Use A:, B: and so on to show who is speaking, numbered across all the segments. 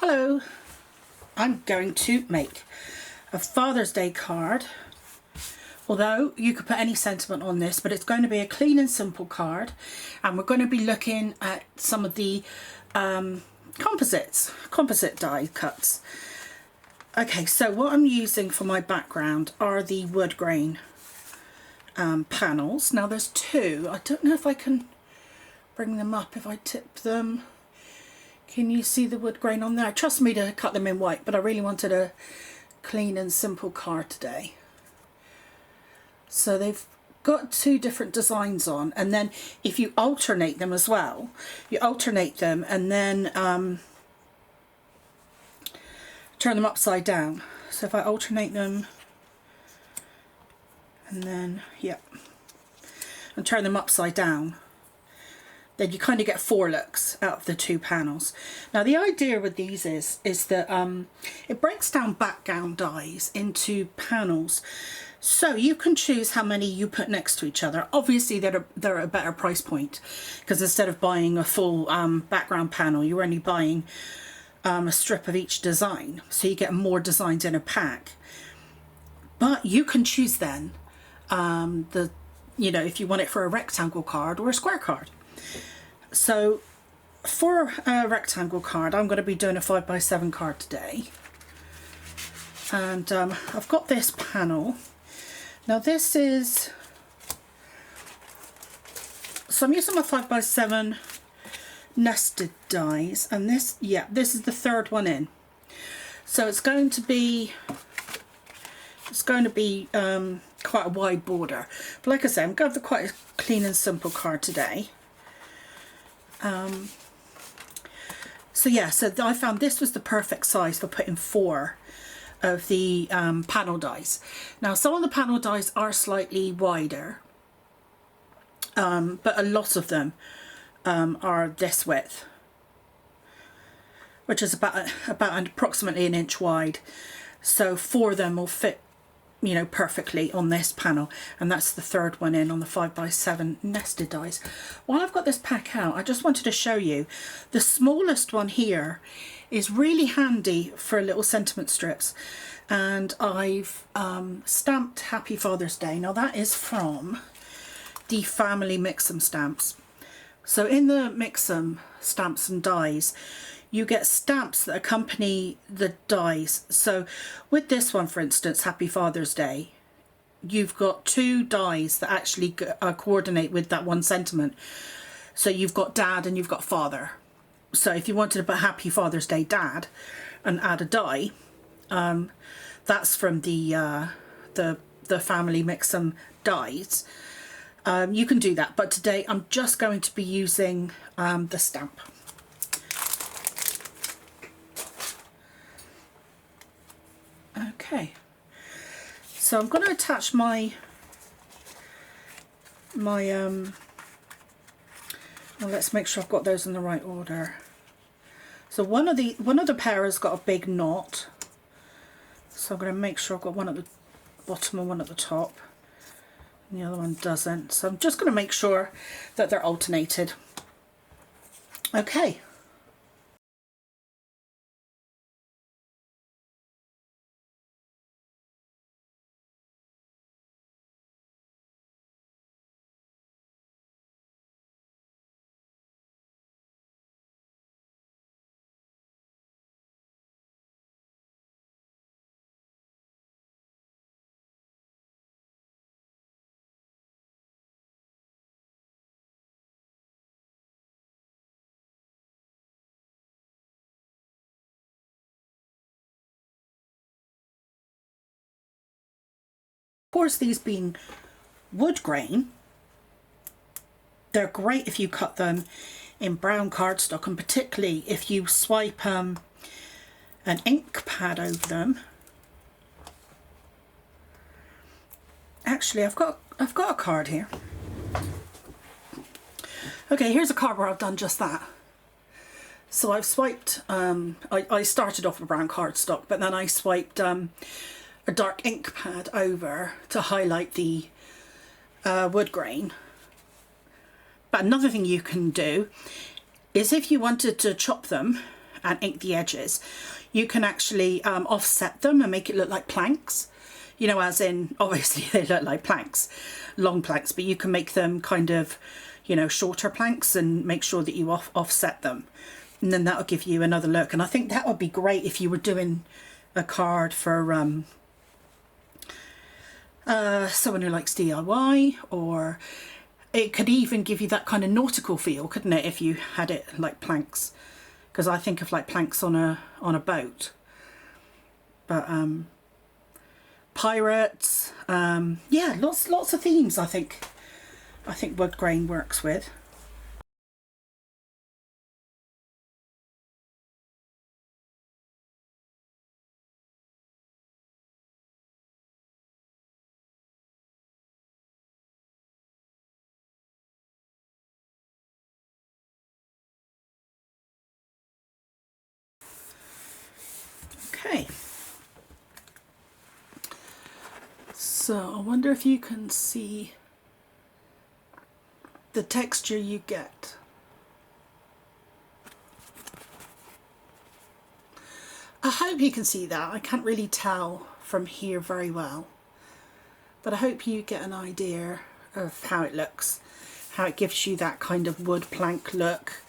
A: Hello, I'm going to make a Father's Day card, although you could put any sentiment on this, but it's going to be a clean and simple card, and we're going to be looking at some of the composite die cuts. Okay, so what I'm using for my background are the wood grain panels. Now there's two. I don't know if I can bring them up if I tip them. Can you see the wood grain on there? Trust me to cut them in white, but I really wanted a clean and simple card today. So they've got two different designs on, and then if you alternate them as well, you alternate them and then turn them upside down. So if I alternate them and then, and turn them upside down, then you kind of get four looks out of the two panels. Now the idea with these is that it breaks down background dies into panels, so you can choose how many you put next to each other. Obviously they're at a better price point, because instead of buying a full background panel, you're only buying a strip of each design, so you get more designs in a pack. But you can choose then if you want it for a rectangle card or a square card. So for a rectangle card, I'm going to be doing a 5x7 card today, and I've got this panel. Now this is, so I'm using my 5x7 nested dies, and this is the third one in. So it's going to be quite a wide border, but like I said, I'm going for quite a clean and simple card today. So I found this was the perfect size for putting four of the panel dies. Now some of the panel dies are slightly wider, but a lot of them are this width, which is about approximately an inch wide. So four of them will fit perfectly on this panel, and that's the third one in on the 5x7 nested dies. While I've got this pack out, I just wanted to show you the smallest one here is really handy for little sentiment strips, and I've stamped Happy Father's Day. Now that is from the Family Mix-em stamps. So in the Mix-em stamps and dies, you get stamps that accompany the dies. So with this one, for instance, Happy Father's Day, you've got two dies that actually coordinate with that one sentiment. So you've got Dad and you've got Father. So if you wanted to put Happy Father's Day Dad and add a die, that's from the Family Mix-em dies. You can do that, but today I'm just going to be using the stamp. Okay, so I'm going to attach my well, let's make sure I've got those in the right order. So one of the pair has got a big knot, so I'm going to make sure I've got one at the bottom and one at the top, and the other one doesn't. So I'm just going to make sure that they're alternated. Okay. Of course, these being wood grain, they're great if you cut them in brown cardstock, and particularly if you swipe an ink pad over them. Actually, I've got a card here. Okay, here's a card where I've done just that. So I've swiped, I started off with brown cardstock, but then I swiped a dark ink pad over to highlight the wood grain. But another thing you can do is if you wanted to chop them and ink the edges, you can actually offset them and make it look like planks. You know, as in, obviously they look like planks, long planks, but you can make them kind of, you know, shorter planks and make sure that you offset them. And then that'll give you another look. And I think that would be great if you were doing a card for someone who likes DIY, or it could even give you that kind of nautical feel, couldn't it, if you had it like planks? Because I think of like planks on a boat. But pirates, yeah, lots of themes I think wood grain works with. Okay, so I wonder if you can see the texture you get. I hope you can see that. I can't really tell from here very well, but I hope you get an idea of how it looks, how it gives you that kind of wood plank look.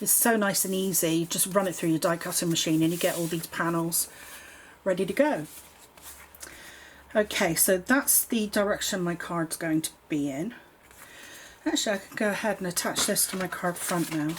A: It's so nice and easy. You just run it through your die cutting machine and you get all these panels ready to go. Okay, so that's the direction my card's going to be in. Actually, I can go ahead and attach this to my card front now.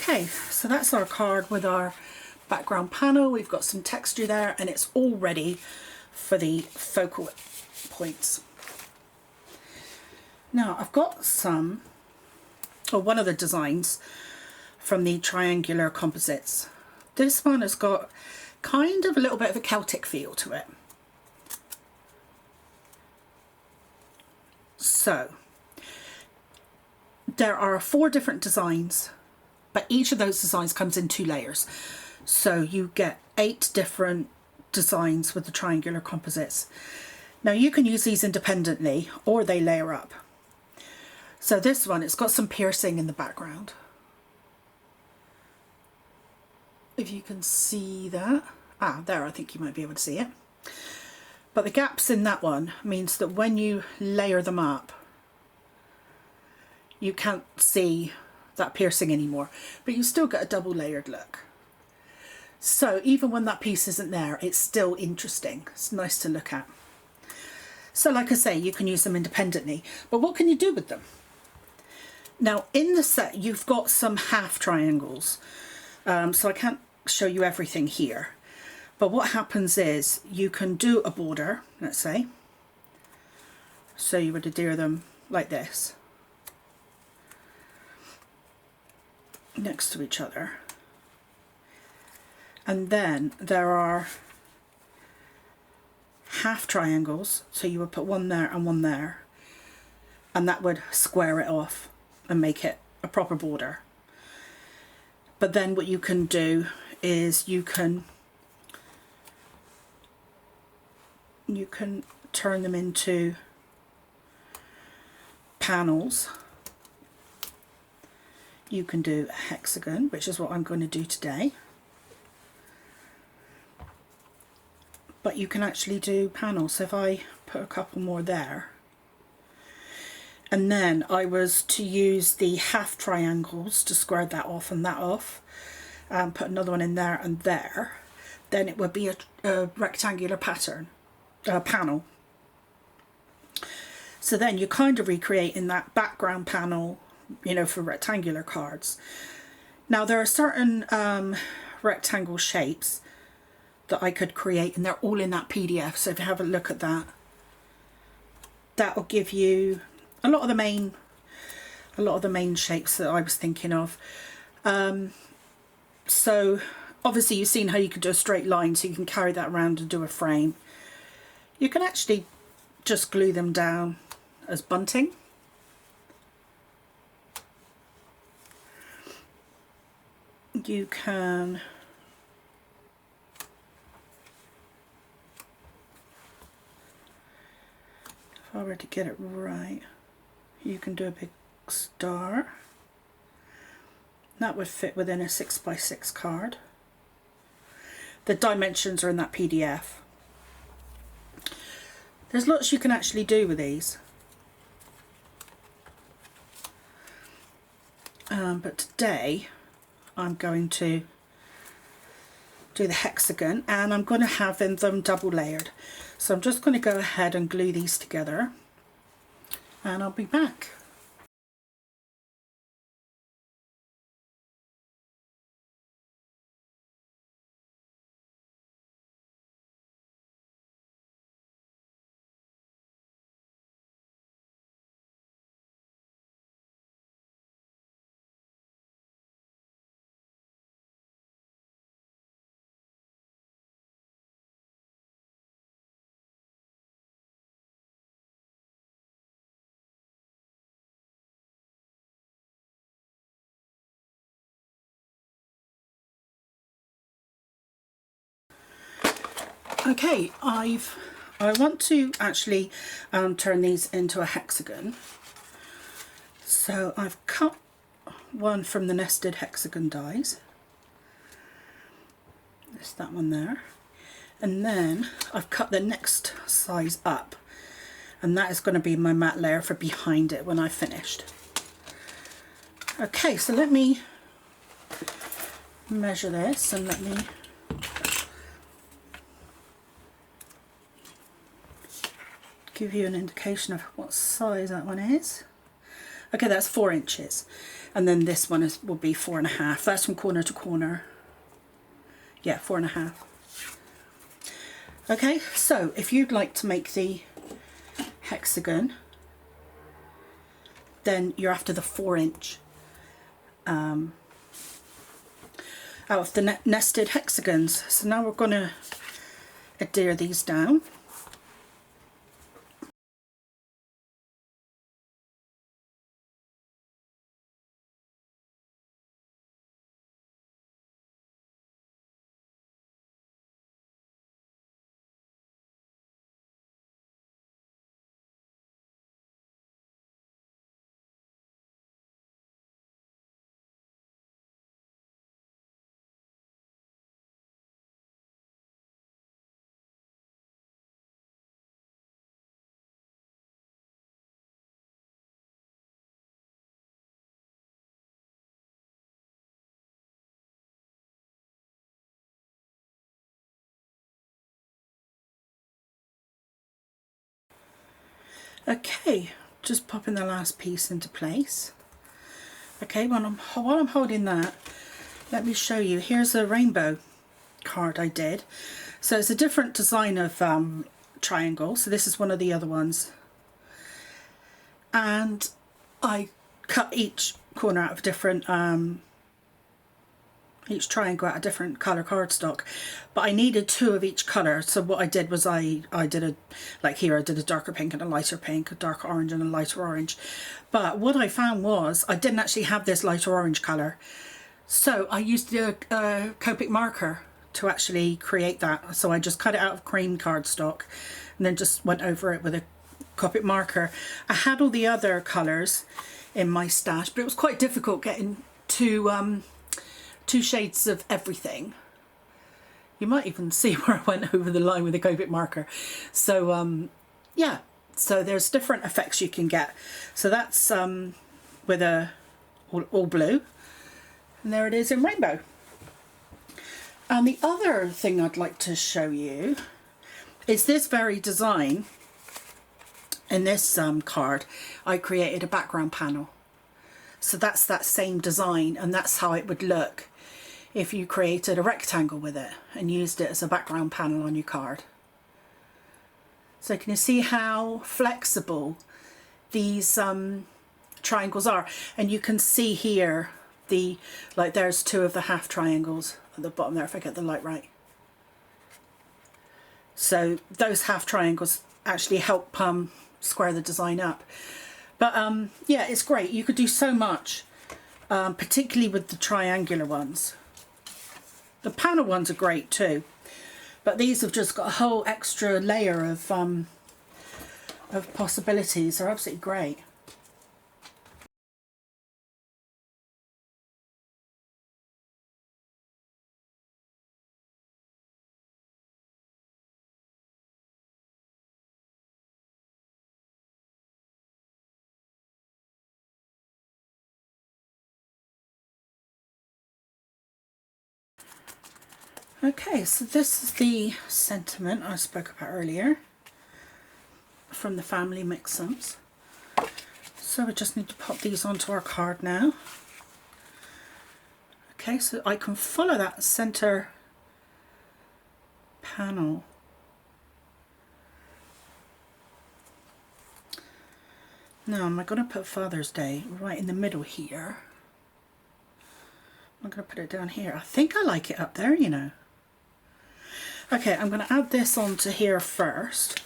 A: Okay, so that's our card with our background panel. We've got some texture there and it's all ready for the focal points. Now I've got one of the designs from the triangular composites. This one has got kind of a little bit of a Celtic feel to it. So there are 4 different designs, but each of those designs comes in 2 layers. So you get 8 different designs with the triangular composites. Now you can use these independently or they layer up. So this one, it's got some piercing in the background. If you can see that. Ah, there, I think you might be able to see it. But the gaps in that one means that when you layer them up, you can't see that piercing anymore, but you still get a double layered look. So even when that piece isn't there, it's still interesting. It's nice to look at. So like I say, you can use them independently, but what can you do with them? Now in the set, you've got some half triangles. So I can't show you everything here, but what happens is you can do a border, let's say. So you would adhere them like this, next to each other, and then there are half triangles, so you would put one there and one there, and that would square it off and make it a proper border. But then what you can do is you can turn them into panels. You can do a hexagon, which is what I'm going to do today. But you can actually do panels. So if I put a couple more there, and then I was to use the half triangles to square that off and that off, and put another one in there and there, then it would be a rectangular pattern, panel. So then you're kind of recreating that background panel, you know, for rectangular cards. Now there are certain rectangle shapes that I could create, and they're all in that PDF. So if you have a look at that, that will give you a lot of the main shapes that I was thinking of. So obviously you've seen how you could do a straight line, so you can carry that around and do a frame. You can actually just glue them down as bunting. You can if I were to get it right, you can do a big star. That would fit within a 6x6 card. The dimensions are in that PDF. There's lots you can actually do with these. But today I'm going to do the hexagon, and I'm going to have them double layered. So I'm just going to go ahead and glue these together, and I'll be back. Okay, I want to actually turn these into a hexagon. So I've cut one from the nested hexagon dies. There's that one there. And then I've cut the next size up. And that is going to be my matte layer for behind it when I've finished. Okay, so let me measure this and let me give you an indication of what size that one is. Okay, that's 4 inches, and then this one will be 4.5. That's from corner to corner. Yeah, 4.5. Okay, so if you'd like to make the hexagon, then you're after the 4-inch out of the nested hexagons. So now we're going to adhere these down. Okay, just popping the last piece into place. Okay, while I'm holding that, let me show you. Here's a rainbow card I did. So it's a different design of triangle. So this is one of the other ones. And I cut each corner out of different, each triangle out of different colour cardstock, but I needed 2 of each colour. So what I did was I did a, like here I did a darker pink and a lighter pink, a darker orange and a lighter orange. But what I found was I didn't actually have this lighter orange colour, so I used a Copic marker to actually create that. So I just cut it out of cream cardstock and then just went over it with a Copic marker. I had all the other colours in my stash, but it was quite difficult getting two shades of everything. You might even see where I went over the line with a Copic marker. So yeah, so there's different effects you can get. So that's with a all blue, and there it is in rainbow. And the other thing I'd like to show you is this very design. In this card, I created a background panel. So that's that same design, and that's how it would look if you created a rectangle with it and used it as a background panel on your card. So can you see how flexible these triangles are? And you can see here like there's 2 of the half triangles at the bottom there, if I get the light right. So those half triangles actually help square the design up. But yeah, it's great. You could do so much, particularly with the triangular ones. The panel ones are great too, but these have just got a whole extra layer of possibilities. They're absolutely great. Okay, so this is the sentiment I spoke about earlier from the family mix-ups. So we just need to pop these onto our card now. Okay, so I can follow that center panel. Now, am I going to put Father's Day right in the middle here? I'm going to put it down here. I think I like it up there, you know. Okay, I'm going to add this onto here first.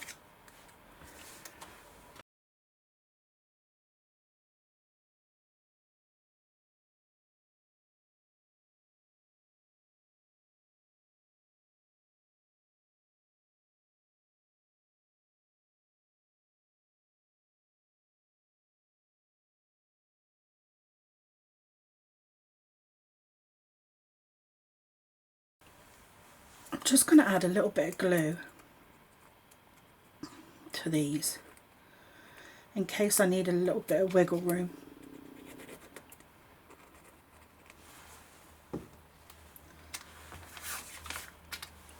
A: I'm just going to add a little bit of glue to these in case I need a little bit of wiggle room.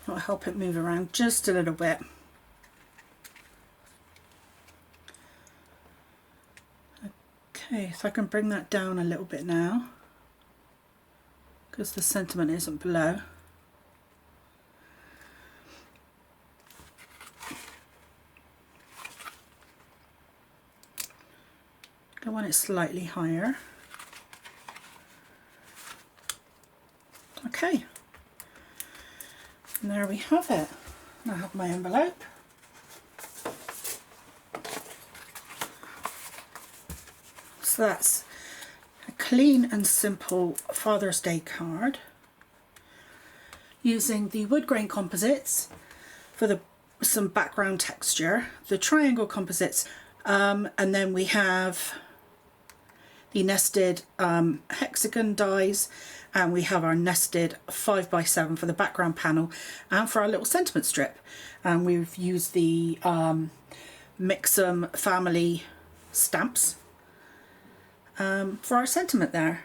A: That'll help it move around just a little bit. Okay, so I can bring that down a little bit now because the sentiment isn't below. I want it slightly higher. Okay, and there we have it. I have my envelope. So that's a clean and simple Father's Day card using the wood grain composites for some background texture, the triangle composites, and then we have the nested hexagon dies, and we have our nested 5x7 for the background panel and for our little sentiment strip. And we've used the Mix'em family stamps for our sentiment there.